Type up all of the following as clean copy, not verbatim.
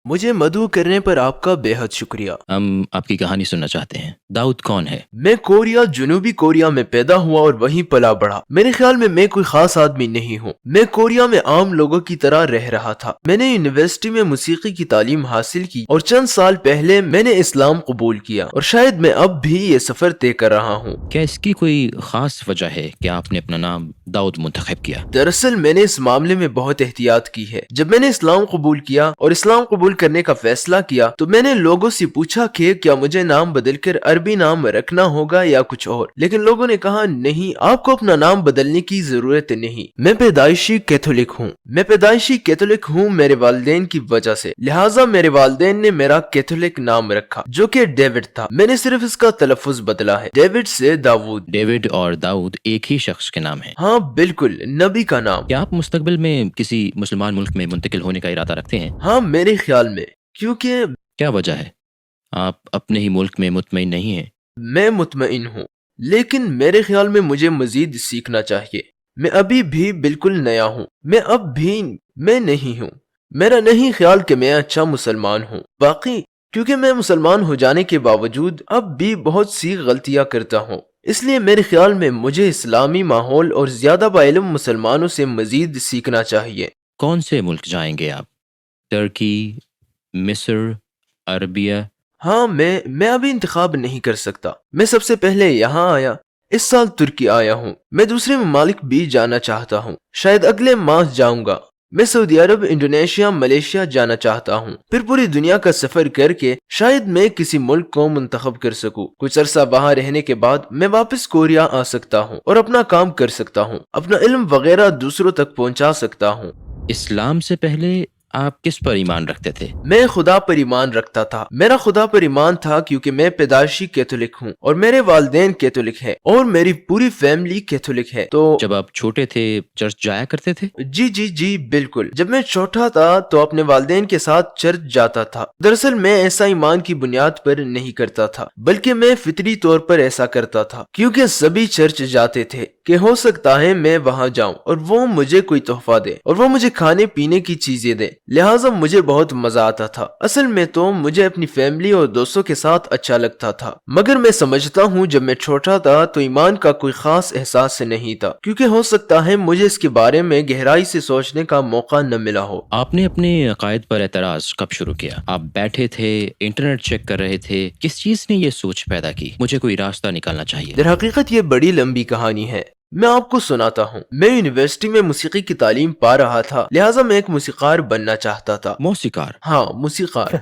مجھے مدعو کرنے پر آپ کا بے حد شکریہ۔ ہم آپ کی کہانی سننا چاہتے ہیں۔ داؤد کون ہے؟ میں کوریا، جنوبی کوریا میں پیدا ہوا اور وہیں پلا بڑھا۔ میرے خیال میں کوئی خاص آدمی نہیں ہوں۔ میں کوریا میں عام لوگوں کی طرح رہ رہا تھا۔ میں نے یونیورسٹی میں موسیقی کی تعلیم حاصل کی اور چند سال پہلے میں نے اسلام قبول کیا، اور شاید میں اب بھی یہ سفر طے کر رہا ہوں۔ کیا اس کی کوئی خاص وجہ ہے کہ آپ نے اپنا نام داؤد منتخب کیا؟ دراصل میں نے اس معاملے میں بہت احتیاط کی ہے۔ جب میں نے اسلام قبول کیا اور اسلام قبول کرنے کا فیصلہ کیا تو میں نے لوگوں سے پوچھا کہ کیا مجھے نام بدل کر عربی نام رکھنا ہوگا یا کچھ اور، لیکن لوگوں نے کہا نہیں، آپ کو اپنا نام بدلنے کی ضرورت نہیں۔ میں پیدائشی کیتھولک ہوں میرے والدین کی وجہ سے، لہٰذا میرے والدین نے میرا کیتھولک نام رکھا جو کہ ڈیوڈ تھا۔ میں نے صرف اس کا تلفظ بدلا ہے، ڈیوڈ سے داؤد۔ ڈیوڈ اور داؤد ایک ہی شخص کے نام ہیں؟ ہاں بالکل، نبی کا نام۔ کیا آپ مستقبل میں کسی مسلمان ملک میں منتقل ہونے کا ارادہ رکھتے ہیں؟ ہاں میرے خیال میں، کیونکہ کیا وجہ ہے؟ آپ اپنے ہی ملک میں مطمئن نہیں ہیں؟ میں مطمئن ہوں، لیکن میرے خیال میں مجھے مزید سیکھنا چاہیے۔ میں ابھی بھی بالکل نیا ہوں، میں نہیں ہوں۔ میرا نہیں خیال کہ میں اچھا مسلمان ہوں، باقی کیونکہ میں مسلمان ہو جانے کے باوجود اب بھی بہت سی غلطیاں کرتا ہوں، اس لیے میرے خیال میں مجھے اسلامی ماحول اور زیادہ باعلم مسلمانوں سے مزید سیکھنا چاہیے۔ کون سے ملک جائیں گے آپ؟ ترکی، مصر، عربیہ؟ ہاں میں ابھی انتخاب نہیں کر سکتا۔ میں سب سے پہلے یہاں آیا، اس سال ترکی آیا ہوں۔ میں دوسرے ممالک بھی جانا چاہتا ہوں، شاید اگلے ماہ جاؤں گا۔ میں سعودی عرب، انڈونیشیا، ملیشیا جانا چاہتا ہوں، پھر پوری دنیا کا سفر کر کے شاید میں کسی ملک کو منتخب کر سکوں۔ کچھ عرصہ وہاں رہنے کے بعد میں واپس کوریا آ سکتا ہوں اور اپنا کام کر سکتا ہوں، اپنا علم وغیرہ دوسروں تک پہنچا سکتا ہوں۔ اسلام سے پہلے آپ کس پر ایمان رکھتے تھے؟ میں خدا پر ایمان رکھتا تھا۔ میرا خدا پر ایمان تھا کیونکہ میں پیدائشی کیتھولک ہوں اور میرے والدین کیتھولک ہیں اور میری پوری فیملی کیتھولک ہے۔ تو جب آپ چھوٹے تھے چرچ جایا کرتے تھے؟ جی بالکل۔ جب میں چھوٹا تھا تو اپنے والدین کے ساتھ چرچ جاتا تھا۔ دراصل میں ایسا ایمان کی بنیاد پر نہیں کرتا تھا، بلکہ میں فطری طور پر ایسا کرتا تھا کیونکہ سبھی چرچ جاتے تھے کہ ہو سکتا ہے میں وہاں جاؤں اور وہ مجھے کوئی تحفہ دے اور وہ مجھے کھانے پینے کی چیزیں دے، لہٰذا مجھے بہت مزہ آتا تھا۔ اصل میں تو مجھے اپنی فیملی اور دوستوں کے ساتھ اچھا لگتا تھا، مگر میں سمجھتا ہوں جب میں چھوٹا تھا تو ایمان کا کوئی خاص احساس نہیں تھا، کیونکہ ہو سکتا ہے مجھے اس کے بارے میں گہرائی سے سوچنے کا موقع نہ ملا ہو۔ آپ نے اپنے عقائد پر اعتراض کب شروع کیا؟ آپ بیٹھے تھے، انٹرنیٹ چیک کر رہے تھے، کس چیز نے یہ سوچ پیدا کی مجھے کوئی راستہ نکالنا چاہیے؟ در حقیقت یہ بڑی لمبی کہانی ہے، میں آپ کو سناتا ہوں۔ میں یونیورسٹی میں موسیقی کی تعلیم پا رہا تھا، لہٰذا میں ایک موسیقار بننا چاہتا تھا۔ موسیقار؟ ہاں موسیقار،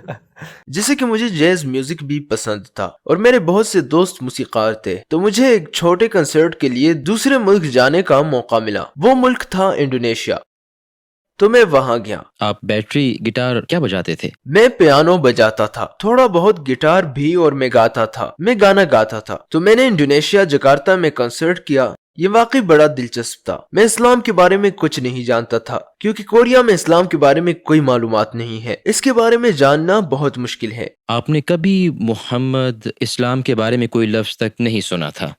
جیسے کہ مجھے جیز میوزک بھی پسند تھا اور میرے بہت سے دوست موسیقار تھے، تو مجھے ایک چھوٹے کنسرٹ کے لیے دوسرے ملک جانے کا موقع ملا۔ وہ ملک تھا انڈونیشیا، تو میں وہاں گیا۔ آپ بیٹری گٹار کیا بجاتے تھے؟ میں پیانو بجاتا تھا، تھوڑا بہت گٹار بھی، اور میں گاتا تھا، میں گانا گاتا تھا۔ تو میں نے انڈونیشیا جکارتا میں کنسرٹ کیا، یہ واقعی بڑا دلچسپ تھا۔ میں اسلام کے بارے میں کچھ نہیں جانتا تھا کیونکہ کوریا میں اسلام کے بارے میں کوئی معلومات نہیں ہے، اس کے بارے میں جاننا بہت مشکل ہے۔ آپ نے کبھی محمد، اسلام کے بارے میں کوئی لفظ تک نہیں سنا تھا؟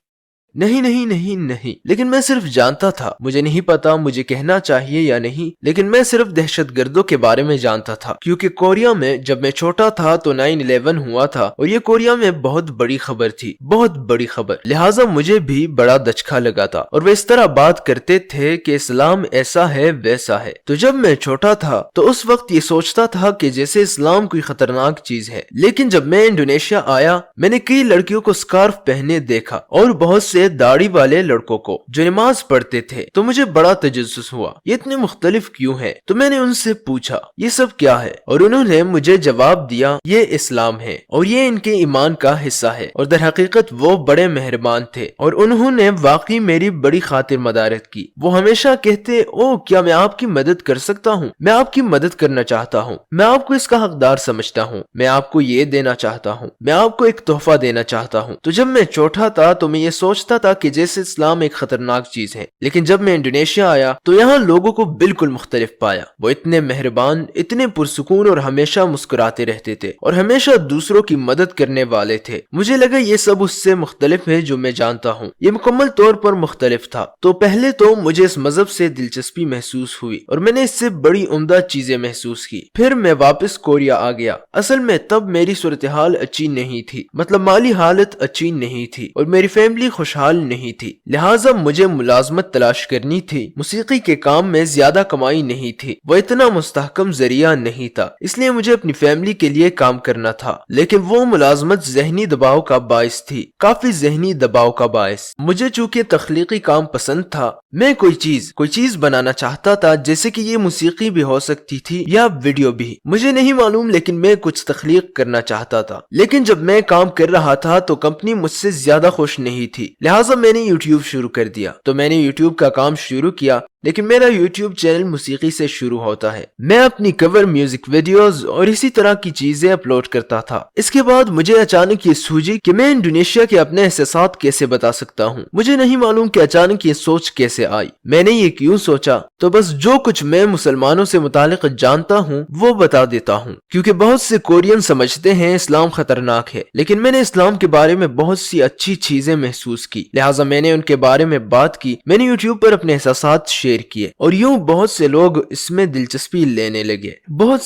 نہیں، لیکن میں صرف جانتا تھا، مجھے نہیں پتا مجھے کہنا چاہیے یا نہیں، لیکن میں صرف دہشت گردوں کے بارے میں جانتا تھا، کیونکہ کوریا میں جب میں چھوٹا تھا تو 9/11 ہوا تھا اور یہ کوریا میں بہت بڑی خبر تھی، بہت بڑی خبر، لہٰذا مجھے بھی بڑا دچکا لگا تھا، اور وہ اس طرح بات کرتے تھے کہ اسلام ایسا ہے ویسا ہے۔ تو جب میں چھوٹا تھا تو اس وقت یہ سوچتا تھا کہ جیسے اسلام کوئی خطرناک چیز ہے، لیکن جب میں انڈونیشیا آیا میں نے کئی لڑکیوں کو سکارف پہنے دیکھا اور بہت سے داڑھی والے لڑکوں کو جو نماز پڑھتے تھے، تو مجھے بڑا تجسس ہوا، یہ اتنے مختلف کیوں ہیں؟ تو میں نے ان سے پوچھا یہ سب کیا ہے، اور انہوں نے مجھے جواب دیا یہ اسلام ہے اور یہ ان کے ایمان کا حصہ ہے، اور در حقیقت وہ بڑے مہربان تھے اور انہوں نے واقعی میری بڑی خاطر مدارت کی۔ وہ ہمیشہ کہتے او کیا میں آپ کی مدد کر سکتا ہوں؟ میں آپ کی مدد کرنا چاہتا ہوں، میں آپ کو اس کا حقدار سمجھتا ہوں، میں آپ کو یہ دینا چاہتا ہوں، میں آپ کو ایک تحفہ دینا چاہتا ہوں۔ تو جب میں چھوٹا تھا تو میں یہ سوچتا سوچتا تھا کہ جیسے اسلام ایک خطرناک چیز ہے، لیکن جب میں انڈونیشیا آیا تو یہاں لوگوں کو بالکل مختلف پایا۔ وہ اتنے مہربان، اتنے پرسکون اور ہمیشہ مسکراتے رہتے تھے اور ہمیشہ دوسروں کی مدد کرنے والے تھے۔ مجھے لگا یہ سب اس سے مختلف ہے جو میں جانتا ہوں، یہ مکمل طور پر مختلف تھا۔ تو پہلے تو مجھے اس مذہب سے دلچسپی محسوس ہوئی اور میں نے اس سے بڑی عمدہ چیزیں محسوس کی۔ پھر میں واپس کوریا آ گیا۔ اصل میں تب میری صورتحال اچھی نہیں تھی، مطلب مالی حالت اچھی نہیں تھی اور میری فیملی خوشحال نہیں تھی، لہٰذا مجھے ملازمت تلاش کرنی تھی۔ موسیقی کے کام میں زیادہ کمائی نہیں تھی، وہ اتنا مستحکم ذریعہ نہیں تھا، اس لیے مجھے اپنی فیملی کے لیے کام کرنا تھا۔ لیکن وہ ملازمت ذہنی دباؤ کا باعث تھی، کافی ذہنی دباؤ کا باعث۔ مجھے چونکہ تخلیقی کام پسند تھا، میں کوئی چیز بنانا چاہتا تھا، جیسے کہ یہ موسیقی بھی ہو سکتی تھی یا ویڈیو بھی، مجھے نہیں معلوم، لیکن میں کچھ تخلیق کرنا چاہتا تھا۔ لیکن جب میں کام کر رہا تھا تو کمپنی مجھ سے زیادہ خوش نہیں تھی، لہٰذا میں نے یوٹیوب شروع کر دیا۔ تو میں نے یوٹیوب کا کام شروع کیا، لیکن میرا یوٹیوب چینل موسیقی سے شروع ہوتا ہے۔ میں اپنی کور میوزک ویڈیوز اور اسی طرح کی چیزیں اپلوڈ کرتا تھا۔ اس کے بعد مجھے اچانک یہ سوجی کہ میں انڈونیشیا کے اپنے احساسات کیسے بتا سکتا ہوں۔ مجھے نہیں معلوم کہ اچانک یہ سوچ کیسے آئی، میں نے یہ کیوں سوچا۔ تو بس جو کچھ میں مسلمانوں سے متعلق جانتا ہوں وہ بتا دیتا ہوں، کیونکہ بہت سے کورین سمجھتے ہیں اسلام خطرناک ہے، لیکن میں نے اسلام کے بارے میں بہت سی اچھی چیزیں محسوس کی، لہٰذا میں نے ان کے بارے میں بات کی۔ میں نے یوٹیوب پر اپنے احساسات شیئر کیے اور یوں بہت سے لوگ اس میں دلچسپی لینے لگے۔ بہت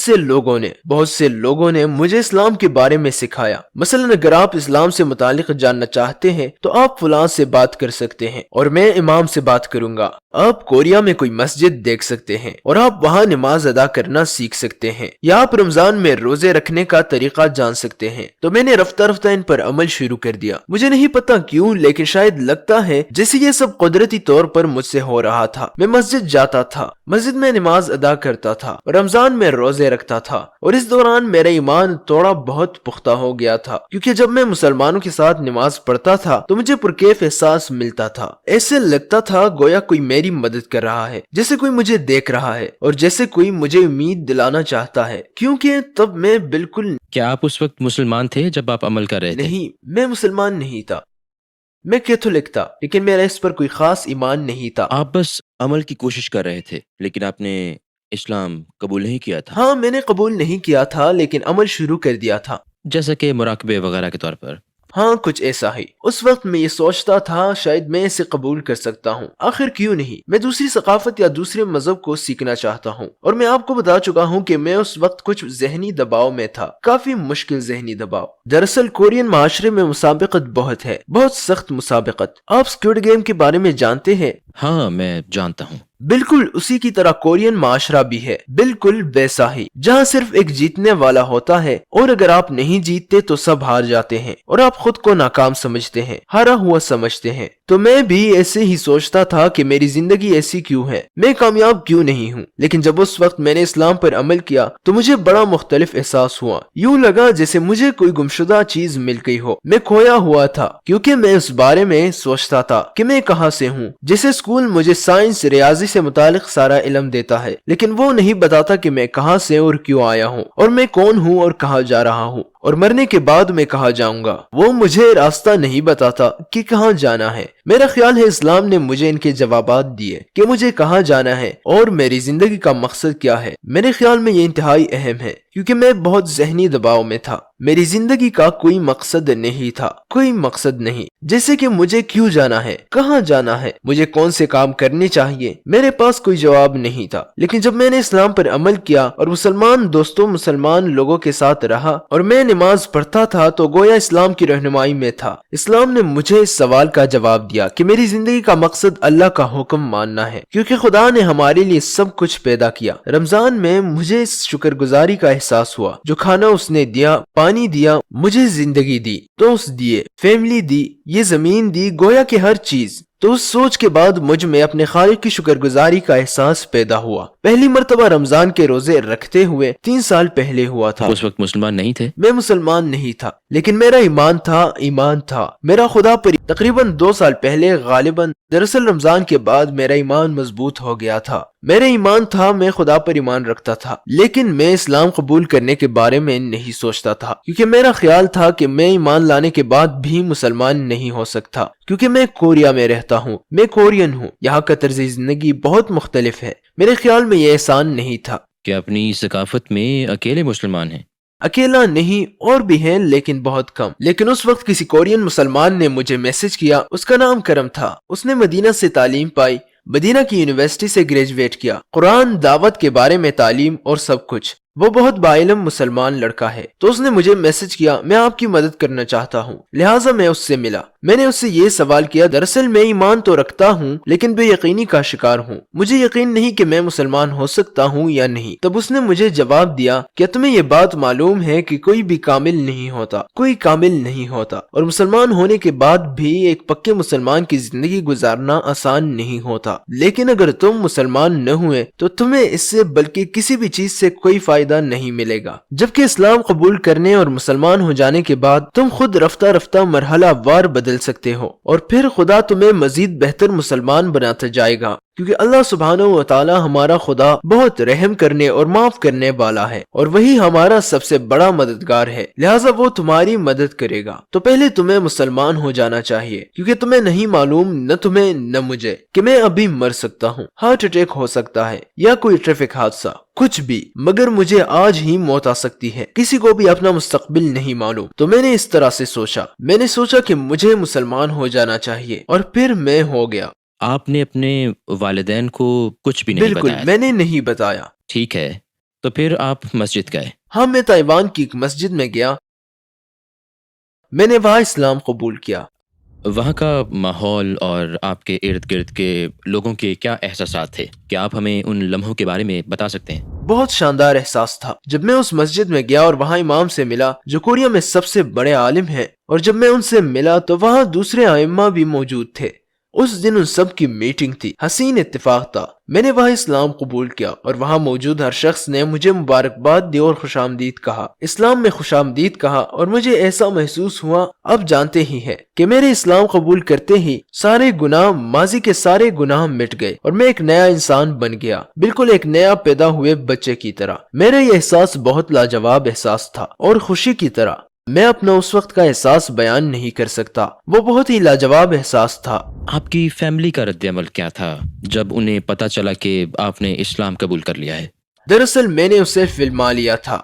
سے لوگوں نے مجھے اسلام کے بارے میں سکھایا۔ مثلا اگر آپ اسلام سے متعلق جاننا چاہتے ہیں تو آپ فلاں سے بات کر سکتے ہیں اور میں امام سے بات کروں گا۔ آپ کوریا میں کوئی مسجد دیکھ سکتے ہیں اور آپ وہاں نماز ادا کرنا سیکھ سکتے ہیں، یا آپ رمضان میں روزے رکھنے کا طریقہ جان سکتے ہیں۔ تو میں نے رفتہ رفتہ ان پر عمل شروع کر دیا۔ مجھے نہیں پتا کیوں، لیکن شاید لگتا ہے جیسے یہ سب قدرتی طور پر مجھ سے ہو رہا تھا۔ میں مسجد جاتا تھا، مسجد میں نماز ادا کرتا تھا، رمضان میں روزے رکھتا تھا، اور اس دوران میرا ایمان تھوڑا بہت پختہ ہو گیا تھا، کیونکہ جب میں مسلمانوں کے ساتھ نماز پڑھتا تھا تو مجھے پرکیف احساس ملتا تھا۔ ایسے لگتا تھا گویا کوئی میری مدد کر رہا ہے، جیسے کوئی مجھے دیکھ رہا ہے اور جیسے کوئی مجھے امید دلانا چاہتا ہے، کیونکہ تب میں بالکل کیا آپ اس وقت مسلمان تھے جب آپ عمل کر رہے تھے؟ نہیں، میں مسلمان نہیں تھا، میں کیتھولک تھا، لیکن میرا اس پر کوئی خاص ایمان نہیں تھا۔ آپ بس عمل کی کوشش کر رہے تھے، لیکن آپ نے اسلام قبول نہیں کیا تھا؟ ہاں، میں نے قبول نہیں کیا تھا، لیکن عمل شروع کر دیا تھا، جیسا کہ مراقبے وغیرہ کے طور پر۔ ہاں، کچھ ایسا ہی۔ اس وقت میں یہ سوچتا تھا شاید میں اسے قبول کر سکتا ہوں، آخر کیوں نہیں، میں دوسری ثقافت یا دوسرے مذہب کو سیکھنا چاہتا ہوں۔ اور میں آپ کو بتا چکا ہوں کہ میں اس وقت کچھ ذہنی دباؤ میں تھا، کافی مشکل ذہنی دباؤ۔ دراصل کورین معاشرے میں مسابقت بہت ہے، بہت سخت مسابقت۔ آپ اسکوڈ گیم کے بارے میں جانتے ہیں؟ ہاں، میں جانتا ہوں۔ بالکل اسی کی طرح کورین معاشرہ بھی ہے، بالکل ویسا ہی، جہاں صرف ایک جیتنے والا ہوتا ہے اور اگر آپ نہیں جیتتے تو سب ہار جاتے ہیں اور آپ خود کو ناکام سمجھتے ہیں، ہارا ہوا سمجھتے ہیں۔ تو میں بھی ایسے ہی سوچتا تھا کہ میری زندگی ایسی کیوں ہے، میں کامیاب کیوں نہیں ہوں۔ لیکن جب اس وقت میں نے اسلام پر عمل کیا تو مجھے بڑا مختلف احساس ہوا، یوں لگا جیسے مجھے کوئی گمشدہ چیز مل گئی ہو۔ میں کھویا ہوا تھا کیونکہ میں اس بارے میں سوچتا تھا کہ میں کہاں سے ہوں۔ جیسے اسکول مجھے سائنس، ریاضی سے متعلق سارا علم دیتا ہے، لیکن وہ نہیں بتاتا کہ میں کہاں سے اور کیوں آیا ہوں اور میں کون ہوں اور کہاں جا رہا ہوں اور مرنے کے بعد میں کہاں جاؤں گا۔ وہ مجھے راستہ نہیں بتاتا کہ کہاں جانا ہے۔ میرا خیال ہے اسلام نے مجھے ان کے جوابات دیے کہ مجھے کہاں جانا ہے اور میری زندگی کا مقصد کیا ہے۔ میرے خیال میں یہ انتہائی اہم ہے کیونکہ میں بہت ذہنی دباؤ میں تھا۔ میری زندگی کا کوئی مقصد نہیں تھا، کوئی مقصد نہیں، جیسے کہ مجھے کیوں جانا ہے، کہاں جانا ہے، مجھے کون سے کام کرنے چاہیے۔ میرے پاس کوئی جواب نہیں تھا۔ لیکن جب میں نے اسلام پر عمل کیا اور مسلمان لوگوں کے ساتھ رہا اور میں نماز پڑھتا تھا تو گویا اسلام کی رہنمائی میں تھا۔ اسلام نے مجھے اس سوال کا جواب دیا کہ میری زندگی کا مقصد اللہ کا حکم ماننا ہے، کیونکہ خدا نے ہمارے لیے سب کچھ پیدا کیا۔ رمضان میں مجھے اس شکر گزاری کا احساس ہوا، جو کھانا اس نے دیا، پانی دیا، مجھے زندگی دی، دوست دیے، فیملی دی، یہ زمین دی، گویا کہ ہر چیز۔ تو اس سوچ کے بعد مجھ میں اپنے خالق کی شکر گزاری کا احساس پیدا ہوا۔ پہلی مرتبہ رمضان کے روزے رکھتے ہوئے 3 سال پہلے ہوا تھا۔ اس وقت مسلمان نہیں تھے؟ میں مسلمان نہیں تھا، لیکن میرا ایمان تھا میرا خدا پر تقریباً 2 سال پہلے غالباً۔ دراصل رمضان کے بعد میرا ایمان مضبوط ہو گیا تھا۔ میرا ایمان تھا، میں خدا پر ایمان رکھتا تھا، لیکن میں اسلام قبول کرنے کے بارے میں نہیں سوچتا تھا، کیونکہ میرا خیال تھا کہ میں ایمان لانے کے بعد بھی مسلمان نہیں ہو سکتا، کیونکہ میں کوریا میں رہتا ہوں، میں کورین ہوں، یہاں کا طرز زندگی بہت مختلف ہے۔ میرے خیال میں یہ احسان نہیں تھا کہ اپنی ثقافت میں اکیلے مسلمان ہیں؟ اکیلا نہیں، اور بھی ہیں لیکن بہت کم۔ لیکن اس وقت کسی کورین مسلمان نے مجھے میسج کیا، اس کا نام کرم تھا، اس نے مدینہ سے تعلیم پائی، مدینہ کی یونیورسٹی سے گریجویٹ کیا، قرآن، دعوت کے بارے میں تعلیم اور سب کچھ۔ وہ بہت باعلم مسلمان لڑکا ہے، تو اس نے مجھے میسج کیا، میں آپ کی مدد کرنا چاہتا ہوں، لہٰذا میں اس سے ملا۔ میں نے اس سے یہ سوال کیا، دراصل میں ایمان تو رکھتا ہوں لیکن بے یقینی کا شکار ہوں، مجھے یقین نہیں کہ میں مسلمان ہو سکتا ہوں یا نہیں۔ تب اس نے مجھے جواب دیا، کیا تمہیں یہ بات معلوم ہے کہ کوئی بھی کامل نہیں ہوتا، اور مسلمان ہونے کے بعد بھی ایک پکے مسلمان کی زندگی گزارنا آسان نہیں ہوتا، لیکن اگر تم مسلمان نہ ہوئے تو تمہیں اس سے بلکہ کسی بھی چیز سے کوئی فائدہ نہیں ملے گا، جبکہ اسلام قبول کرنے اور مسلمان ہو جانے کے بعد تم خود رفتہ رفتہ مرحلہ وار بدل سکتے ہو، اور پھر خدا تمہیں مزید بہتر مسلمان بناتا جائے گا، کیونکہ اللہ سبحانہ و تعالی ہمارا خدا بہت رحم کرنے اور معاف کرنے والا ہے، اور وہی ہمارا سب سے بڑا مددگار ہے، لہٰذا وہ تمہاری مدد کرے گا۔ تو پہلے تمہیں مسلمان ہو جانا چاہیے، کیونکہ تمہیں نہیں معلوم، نہ تمہیں نہ مجھے، کہ میں ابھی مر سکتا ہوں، ہارٹ اٹیک ہو سکتا ہے یا کوئی ٹریفک حادثہ، کچھ بھی، مگر مجھے آج ہی موت آ سکتی ہے۔ کسی کو بھی اپنا مستقبل نہیں معلوم۔ تو میں نے اس طرح سے سوچا کہ مجھے مسلمان ہو جانا چاہیے، اور پھر میں ہو گیا۔ آپ نے اپنے والدین کو کچھ بھی نہیں بالکل بتایا؟ میں نے نہیں بتایا۔ ٹھیک ہے، تو پھر آپ مسجد گئے؟ ہاں، میں تائیوان کی ایک مسجد میں گیا، میں نے وہاں اسلام قبول کیا۔ وہاں کا ماحول اور آپ کے ارد گرد کے لوگوں کے کیا احساسات تھے؟ کیا آپ ہمیں ان لمحوں کے بارے میں بتا سکتے ہیں؟ بہت شاندار احساس تھا جب میں اس مسجد میں گیا اور وہاں امام سے ملا جو کوریا میں سب سے بڑے عالم ہیں، اور جب میں ان سے ملا تو وہاں دوسرے ائمہ بھی موجود تھے۔ اس دن ان سب کی میٹنگ تھی، حسین اتفاق تھا۔ میں نے وہاں اسلام قبول کیا اور وہاں موجود ہر شخص نے مجھے مبارکباد دی اور خوش آمدید کہا، اسلام میں خوش آمدید کہا، اور مجھے ایسا محسوس ہوا، اب جانتے ہی ہیں کہ میرے اسلام قبول کرتے ہی سارے گناہ، ماضی کے سارے گناہ مٹ گئے اور میں ایک نیا انسان بن گیا، بالکل ایک نیا پیدا ہوئے بچے کی طرح۔ میرا یہ احساس بہت لاجواب احساس تھا اور خوشی کی طرح، میں اپنا اس وقت کا احساس بیان نہیں کر سکتا، وہ بہت ہی لاجواب احساس تھا۔ آپ کی فیملی کا رد عمل کیا تھا جب انہیں پتا چلا کہ آپ نے اسلام قبول کر لیا ہے؟ دراصل میں نے اسے فلما لیا تھا،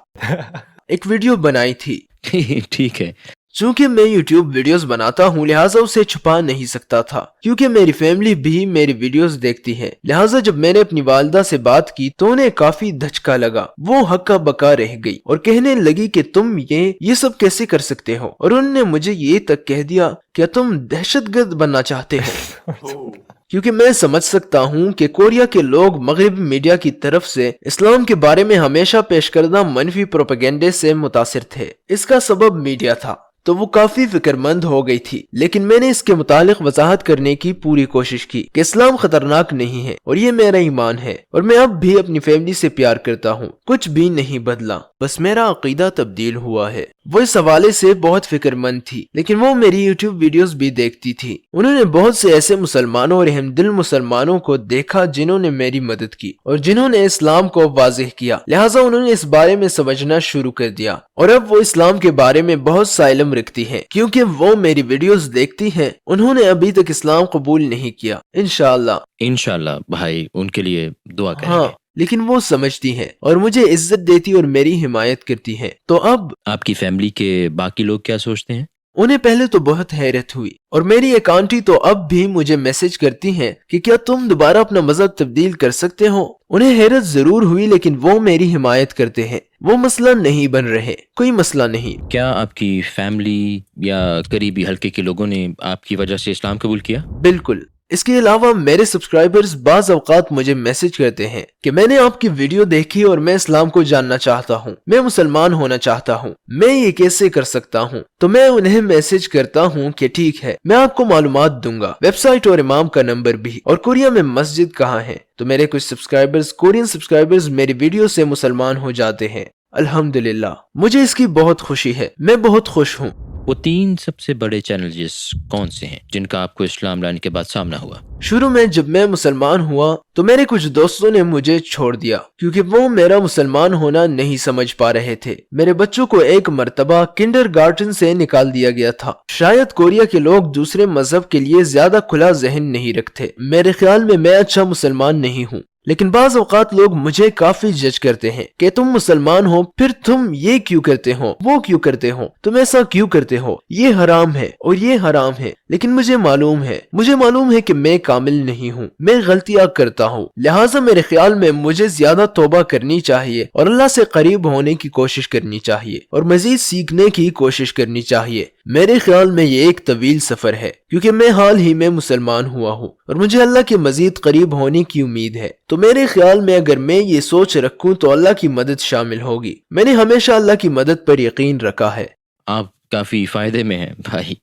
ایک ویڈیو بنائی تھی۔ ٹھیک ہے، چونکہ میں یوٹیوب ویڈیوز بناتا ہوں لہٰذا اسے چھپا نہیں سکتا تھا، کیونکہ میری فیملی بھی میری ویڈیوز دیکھتی ہے، لہٰذا جب میں نے اپنی والدہ سے بات کی تو انہیں کافی دھچکا لگا، وہ ہکا بکا رہ گئی اور کہنے لگی کہ تم یہ سب کیسے کر سکتے ہو، اور انہوں نے مجھے یہ تک کہہ دیا کہ تم دہشت گرد بننا چاہتے ہو۔ کیونکہ میں سمجھ سکتا ہوں کہ کوریا کے لوگ مغربی میڈیا کی طرف سے اسلام کے بارے میں ہمیشہ پیش کردہ منفی پروپیگنڈے سے متاثر تھے، اس کا سبب میڈیا تھا، تو وہ کافی فکر مند ہو گئی تھی۔ لیکن میں نے اس کے متعلق وضاحت کرنے کی پوری کوشش کی کہ اسلام خطرناک نہیں ہے اور یہ میرا ایمان ہے، اور میں اب بھی اپنی فیملی سے پیار کرتا ہوں، کچھ بھی نہیں بدلا، بس میرا عقیدہ تبدیل ہوا ہے۔ وہ اس حوالے سے بہت فکر مند تھی، لیکن وہ میری یوٹیوب ویڈیوز بھی دیکھتی تھی۔ انہوں نے بہت سے ایسے مسلمانوں اور اہم دل مسلمانوں کو دیکھا جنہوں نے میری مدد کی اور جنہوں نے اسلام کو واضح کیا، لہٰذا انہوں نے اس بارے میں سمجھنا شروع کر دیا، اور اب وہ اسلام کے بارے میں بہت سا علم رکھتی ہیں کیونکہ وہ میری ویڈیوز دیکھتی ہیں۔ انہوں نے ابھی تک اسلام قبول نہیں کیا، انشاءاللہ بھائی ان کے لیے دعا کریں ہاں، گے۔ لیکن وہ سمجھتی ہیں اور مجھے عزت دیتی اور میری حمایت کرتی ہیں۔ تو اب آپ کی فیملی کے باقی لوگ کیا سوچتے ہیں؟ انہیں پہلے تو بہت حیرت ہوئی، اور میری ایک آنٹی تو اب بھی مجھے میسج کرتی ہیں کہ کیا تم دوبارہ اپنا مذہب تبدیل کر سکتے ہو۔ انہیں حیرت ضرور ہوئی لیکن وہ میری حمایت کرتے ہیں، وہ مسئلہ نہیں بن رہے، کوئی مسئلہ نہیں۔ کیا آپ کی فیملی یا قریبی حلقے کے لوگوں نے آپ کی وجہ سے اسلام قبول کیا؟ بالکل، اس کے علاوہ میرے سبسکرائبرز بعض اوقات مجھے میسج کرتے ہیں کہ میں نے آپ کی ویڈیو دیکھی اور میں اسلام کو جاننا چاہتا ہوں، میں مسلمان ہونا چاہتا ہوں، میں یہ کیسے کر سکتا ہوں؟ تو میں انہیں میسج کرتا ہوں کہ ٹھیک ہے، میں آپ کو معلومات دوں گا، ویب سائٹ اور امام کا نمبر بھی، اور کوریا میں مسجد کہاں ہے۔ تو میرے کچھ سبسکرائبرز، کورین سبسکرائبرز میری ویڈیو سے مسلمان ہو جاتے ہیں۔ الحمدللہ، مجھے اس کی بہت خوشی ہے، میں بہت خوش ہوں۔ وہ 3 سب سے بڑے چیلنجز کون سے ہیں جن کا آپ کو اسلام لانے کے بعد سامنا ہوا؟ شروع میں جب میں مسلمان ہوا تو میرے کچھ دوستوں نے مجھے چھوڑ دیا کیونکہ وہ میرا مسلمان ہونا نہیں سمجھ پا رہے تھے۔ میرے بچوں کو ایک مرتبہ کنڈر گارٹن سے نکال دیا گیا تھا۔ شاید کوریا کے لوگ دوسرے مذہب کے لیے زیادہ کھلا ذہن نہیں رکھتے۔ میرے خیال میں اچھا مسلمان نہیں ہوں، لیکن بعض اوقات لوگ مجھے کافی جج کرتے ہیں کہ تم مسلمان ہو، پھر تم یہ کیوں کرتے ہو، وہ کیوں کرتے ہو، تم ایسا کیوں کرتے ہو، یہ حرام ہے اور یہ حرام ہے۔ لیکن مجھے معلوم ہے کہ میں کامل نہیں ہوں، میں غلطیاں کرتا ہوں، لہٰذا میرے خیال میں مجھے زیادہ توبہ کرنی چاہیے اور اللہ سے قریب ہونے کی کوشش کرنی چاہیے اور مزید سیکھنے کی کوشش کرنی چاہیے۔ میرے خیال میں یہ ایک طویل سفر ہے کیونکہ میں حال ہی میں مسلمان ہوا ہوں اور مجھے اللہ کے مزید قریب ہونے کی امید ہے۔ تو میرے خیال میں اگر میں یہ سوچ رکھوں تو اللہ کی مدد شامل ہوگی۔ میں نے ہمیشہ اللہ کی مدد پر یقین رکھا ہے۔ آپ کافی فائدے میں ہیں بھائی،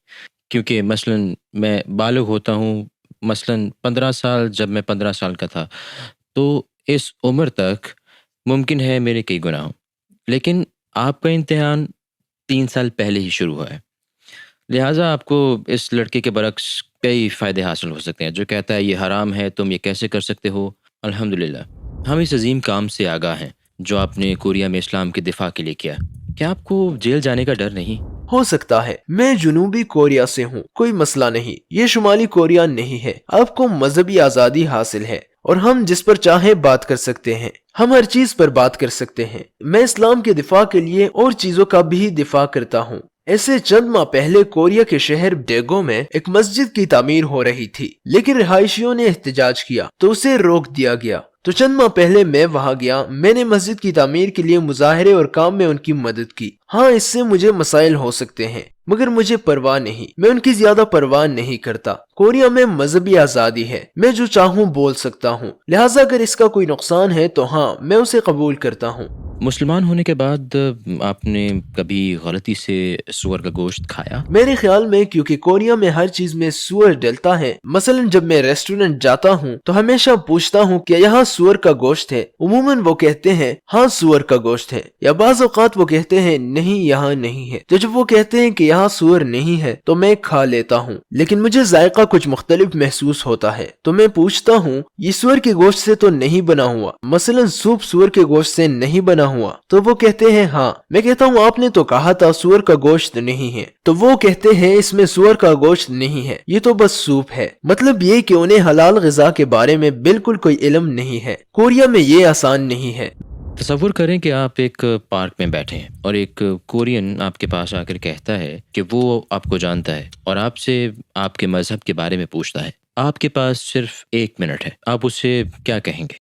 کیونکہ مثلاً میں بالغ ہوتا ہوں، مثلاً 15 سال، جب میں 15 سال کا تھا تو اس عمر تک ممکن ہے میرے کئی گناہ ہوں، لیکن آپ کا امتحان 3 سال پہلے ہی شروع ہوا ہے، لہٰذا آپ کو اس لڑکے کے برعکس کئی فائدے حاصل ہو سکتے ہیں۔ جو کہتا ہے یہ حرام ہے، تم یہ کیسے کر سکتے ہو، الحمدللہ ہم اس عظیم کام سے آگاہ ہیں جو آپ نے کوریا میں اسلام کے دفاع کے لیے کیا۔ کیا آپ کو جیل جانے کا ڈر نہیں؟ ہو سکتا ہے، میں جنوبی کوریا سے ہوں، کوئی مسئلہ نہیں، یہ شمالی کوریا نہیں ہے۔ آپ کو مذہبی آزادی حاصل ہے اور ہم جس پر چاہیں بات کر سکتے ہیں، ہم ہر چیز پر بات کر سکتے ہیں۔ میں اسلام کے دفاع کے لیے اور چیزوں کا بھی دفاع کرتا ہوں۔ ایسے چند ماہ پہلے کوریا کے شہر ڈیگو میں ایک مسجد کی تعمیر ہو رہی تھی، لیکن رہائشیوں نے احتجاج کیا تو اسے روک دیا گیا۔ تو چند ماہ پہلے میں وہاں گیا، میں نے مسجد کی تعمیر کے لیے مظاہرے اور کام میں ان کی مدد کی۔ ہاں، اس سے مجھے مسائل ہو سکتے ہیں مگر مجھے پرواہ نہیں، میں ان کی زیادہ پرواہ نہیں کرتا۔ کوریا میں مذہبی آزادی ہے، میں جو چاہوں بول سکتا ہوں، لہٰذا اگر اس کا کوئی نقصان ہے تو ہاں، میں اسے قبول کرتا ہوں۔ مسلمان ہونے کے بعد آپ نے کبھی غلطی سے سور کا گوشت کھایا؟ میرے خیال میں کیونکہ کوریا میں ہر چیز میں سور ڈلتا ہے، مثلا جب میں ریسٹورنٹ جاتا ہوں تو ہمیشہ پوچھتا ہوں کہ یہاں سور کا گوشت ہے، عموماً وہ کہتے ہیں ہاں سور کا گوشت ہے، یا بعض اوقات وہ کہتے ہیں نہیں یہاں نہیں ہے۔ تو جب وہ کہتے ہیں کہ یہاں سور نہیں ہے تو میں کھا لیتا ہوں، لیکن مجھے ذائقہ کچھ مختلف محسوس ہوتا ہے تو میں پوچھتا ہوں یہ سور کے گوشت سے تو نہیں بنا ہوا، مثلا سوپ سور کے گوشت سے نہیں بنا ہوا، تو وہ کہتے ہیں ہاں۔ میں کہتا ہوں آپ نے تو کہا تھا سور کا گوشت نہیں ہے، تو وہ کہتے ہیں اس میں سور کا گوشت نہیں ہے، یہ تو بس سوپ ہے۔ مطلب یہ کہ انہیں حلال غذا کے بارے میں بالکل کوئی علم نہیں ہے۔ کوریا میں یہ آسان نہیں ہے۔ تصور کریں کہ آپ ایک پارک میں بیٹھے ہیں اور ایک کورین آپ کے پاس آ کر کہتا ہے کہ وہ آپ کو جانتا ہے اور آپ سے آپ کے مذہب کے بارے میں پوچھتا ہے۔ آپ کے پاس صرف 1 منٹ ہے، آپ اسے کیا کہیں گے؟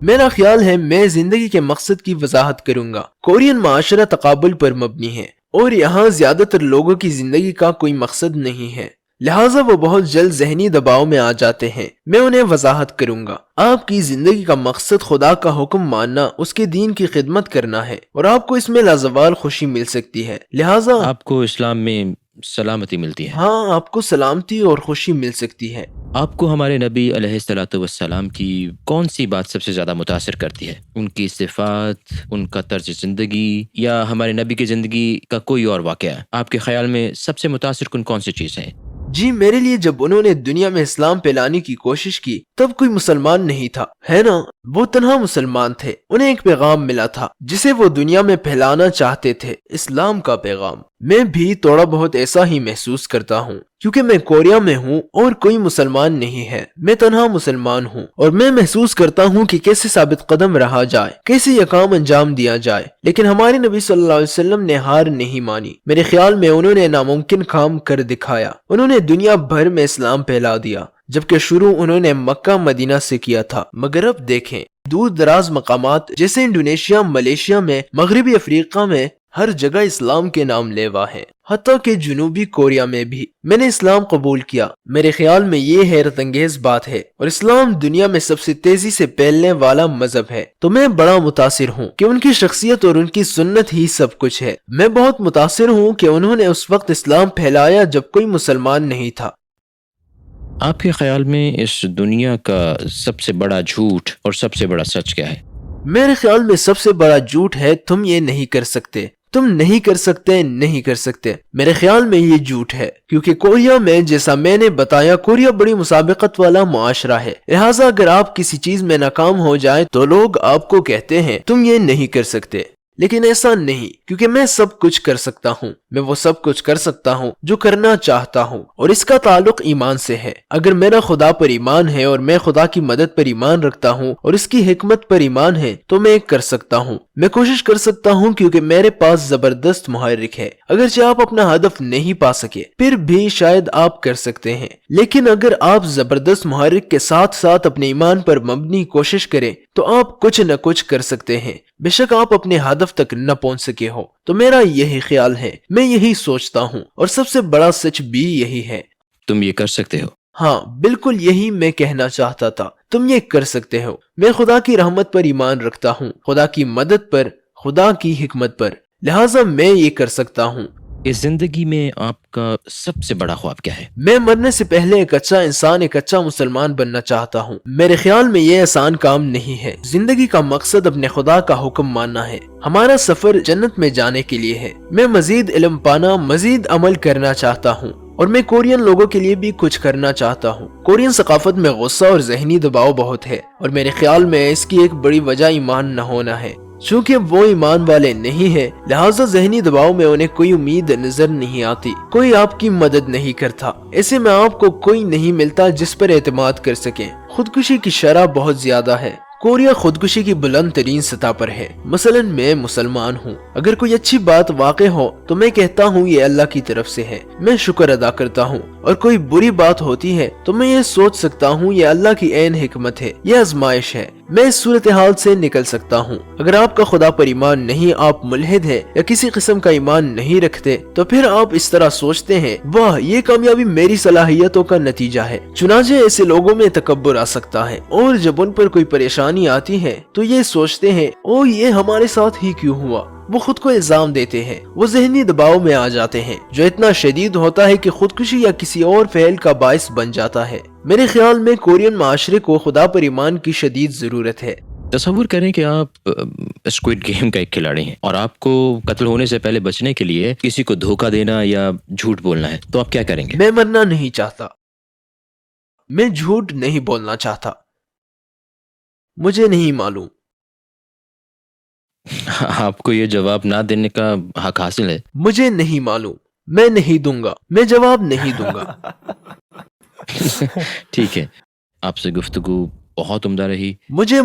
میرا خیال ہے میں زندگی کے مقصد کی وضاحت کروں گا۔ کورین معاشرہ تقابل پر مبنی ہے اور یہاں زیادہ تر لوگوں کی زندگی کا کوئی مقصد نہیں ہے، لہٰذا وہ بہت جلد ذہنی دباؤ میں آ جاتے ہیں۔ میں انہیں وضاحت کروں گا آپ کی زندگی کا مقصد خدا کا حکم ماننا، اس کے دین کی خدمت کرنا ہے اور آپ کو اس میں لازوال خوشی مل سکتی ہے، لہٰذا آپ کو اسلام میں سلامتی ملتی ہے۔ ہاں، آپ کو سلامتی اور خوشی مل سکتی ہے۔ آپ کو ہمارے نبی علیہ الصلوۃ والسلام کی کون سی بات سب سے زیادہ متاثر کرتی ہے؟ ان کی صفات، ان کا طرز زندگی، یا ہمارے نبی کی زندگی کا کوئی اور واقعہ؟ آپ کے خیال میں سب سے متاثر کن کون سی چیز ہے؟ جی، میرے لیے جب انہوں نے دنیا میں اسلام پھیلانے کی کوشش کی تب کوئی مسلمان نہیں تھا، ہے نا؟ وہ تنہا مسلمان تھے، انہیں ایک پیغام ملا تھا جسے وہ دنیا میں پھیلانا چاہتے تھے، اسلام کا پیغام۔ میں بھی تھوڑا بہت ایسا ہی محسوس کرتا ہوں کیونکہ میں کوریا میں ہوں اور کوئی مسلمان نہیں ہے، میں تنہا مسلمان ہوں اور میں محسوس کرتا ہوں کہ کیسے ثابت قدم رہا جائے، کیسے یہ کام انجام دیا جائے، لیکن ہمارے نبی صلی اللہ علیہ وسلم نے ہار نہیں مانی۔ میرے خیال میں انہوں نے ناممکن کام کر دکھایا، انہوں نے دنیا بھر میں اسلام پھیلا دیا، جبکہ شروع انہوں نے مکہ مدینہ سے کیا تھا، مگر اب دیکھیں دور دراز مقامات جیسے انڈونیشیا، ملیشیا میں، مغربی افریقہ میں ہر جگہ اسلام کے نام لیوا ہے، حتیٰ کہ جنوبی کوریا میں بھی میں نے اسلام قبول کیا۔ میرے خیال میں یہ حیرت انگیز بات ہے، اور اسلام دنیا میں سب سے تیزی سے پھیلنے والا مذہب ہے، تو میں بڑا متاثر ہوں کہ ان کی شخصیت اور ان کی سنت ہی سب کچھ ہے۔ میں بہت متاثر ہوں کہ انہوں نے اس وقت اسلام پھیلایا جب کوئی مسلمان نہیں تھا۔ آپ کے خیال میں اس دنیا کا سب سے بڑا جھوٹ اور سب سے بڑا سچ کیا ہے؟ میرے خیال میں سب سے بڑا جھوٹ ہے تم یہ نہیں کر سکتے، تم نہیں کر سکتے، نہیں کر سکتے۔ میرے خیال میں یہ جھوٹ ہے، کیونکہ کوریا میں جیسا میں نے بتایا کوریا بڑی مسابقت والا معاشرہ ہے، لہٰذا اگر آپ کسی چیز میں ناکام ہو جائیں تو لوگ آپ کو کہتے ہیں تم یہ نہیں کر سکتے، لیکن ایسا نہیں، کیونکہ میں سب کچھ کر سکتا ہوں۔ میں وہ سب کچھ کر سکتا ہوں جو کرنا چاہتا ہوں، اور اس کا تعلق ایمان سے ہے۔ اگر میرا خدا پر ایمان ہے اور میں خدا کی مدد پر ایمان رکھتا ہوں اور اس کی حکمت پر ایمان ہے تو میں کر سکتا ہوں، میں کوشش کر سکتا ہوں، کیونکہ میرے پاس زبردست محرک ہے۔ اگرچہ آپ اپنا ہدف نہیں پا سکے پھر بھی شاید آپ کر سکتے ہیں، لیکن اگر آپ زبردست محرک کے ساتھ ساتھ اپنے ایمان پر مبنی کوشش کریں تو آپ کچھ نہ کچھ کر سکتے ہیں، بے شک آپ اپنے ہدف تک نہ پہنچ سکے ہو۔ تو میرا یہی خیال ہے، میں یہی سوچتا ہوں، اور سب سے بڑا سچ بھی یہی ہے۔ تم یہ کر سکتے ہو؟ ہاں، بالکل یہی میں کہنا چاہتا تھا، تم یہ کر سکتے ہو۔ میں خدا کی رحمت پر ایمان رکھتا ہوں، خدا کی مدد پر، خدا کی حکمت پر، لہٰذا میں یہ کر سکتا ہوں۔ اس زندگی میں آپ کا سب سے بڑا خواب کیا ہے؟ میں مرنے سے پہلے ایک اچھا انسان، ایک اچھا مسلمان بننا چاہتا ہوں۔ میرے خیال میں یہ آسان کام نہیں ہے۔ زندگی کا مقصد اپنے خدا کا حکم ماننا ہے۔ ہمارا سفر جنت میں جانے کے لیے ہے۔ میں مزید علم پانا، مزید عمل کرنا چاہتا ہوں، اور میں کورین لوگوں کے لیے بھی کچھ کرنا چاہتا ہوں۔ کورین ثقافت میں غصہ اور ذہنی دباؤ بہت ہے، اور میرے خیال میں اس کی ایک بڑی وجہ ایمان نہ ہونا ہے۔ چونکہ وہ ایمان والے نہیں ہیں، لہٰذا ذہنی دباؤ میں انہیں کوئی امید نظر نہیں آتی، کوئی آپ کی مدد نہیں کرتا، ایسے میں آپ کو کوئی نہیں ملتا جس پر اعتماد کر سکیں۔ خودکشی کی شرح بہت زیادہ ہے۔ کوریا خودکشی کی بلند ترین سطح پر ہے۔ مثلا میں مسلمان ہوں، اگر کوئی اچھی بات واقع ہو تو میں کہتا ہوں یہ اللہ کی طرف سے ہے، میں شکر ادا کرتا ہوں، اور کوئی بری بات ہوتی ہے تو میں یہ سوچ سکتا ہوں یہ اللہ کی عین حکمت ہے، یہ آزمائش ہے، میں اس صورتحال سے نکل سکتا ہوں۔ اگر آپ کا خدا پر ایمان نہیں، آپ ملحد ہیں یا کسی قسم کا ایمان نہیں رکھتے، تو پھر آپ اس طرح سوچتے ہیں واہ یہ کامیابی میری صلاحیتوں کا نتیجہ ہے۔ چنانچہ ایسے لوگوں میں تکبر آ سکتا ہے، اور جب ان پر کوئی پریشانی آتی ہے تو یہ سوچتے ہیں او یہ ہمارے ساتھ ہی کیوں ہوا، وہ خود کو الزام دیتے ہیں، وہ ذہنی دباؤ میں آ جاتے ہیں جو اتنا شدید ہوتا ہے کہ خودکشی یا کسی اور فعل کا باعث بن جاتا ہے۔ میرے خیال میں کورین معاشرے کو خدا پر ایمان کی شدید ضرورت ہے۔ تصور کریں کہ آپ اسکوئڈ گیم کا ایک کھلاڑی ہیں اور آپ کو قتل ہونے سے پہلے بچنے کے لیے کسی کو دھوکہ دینا یا جھوٹ بولنا ہے، تو آپ کیا کریں گے؟ میں مرنا نہیں چاہتا، میں جھوٹ نہیں بولنا چاہتا، مجھے نہیں معلوم۔ آپ کو یہ جواب نہ دینے کا حق حاصل ہے۔ مجھے نہیں معلوم، میں نہیں دوں گا، میں جواب نہیں دوں گا۔ ٹھیک ہے، آپ سے گفتگو بہت عمدہ رہی۔ مجھے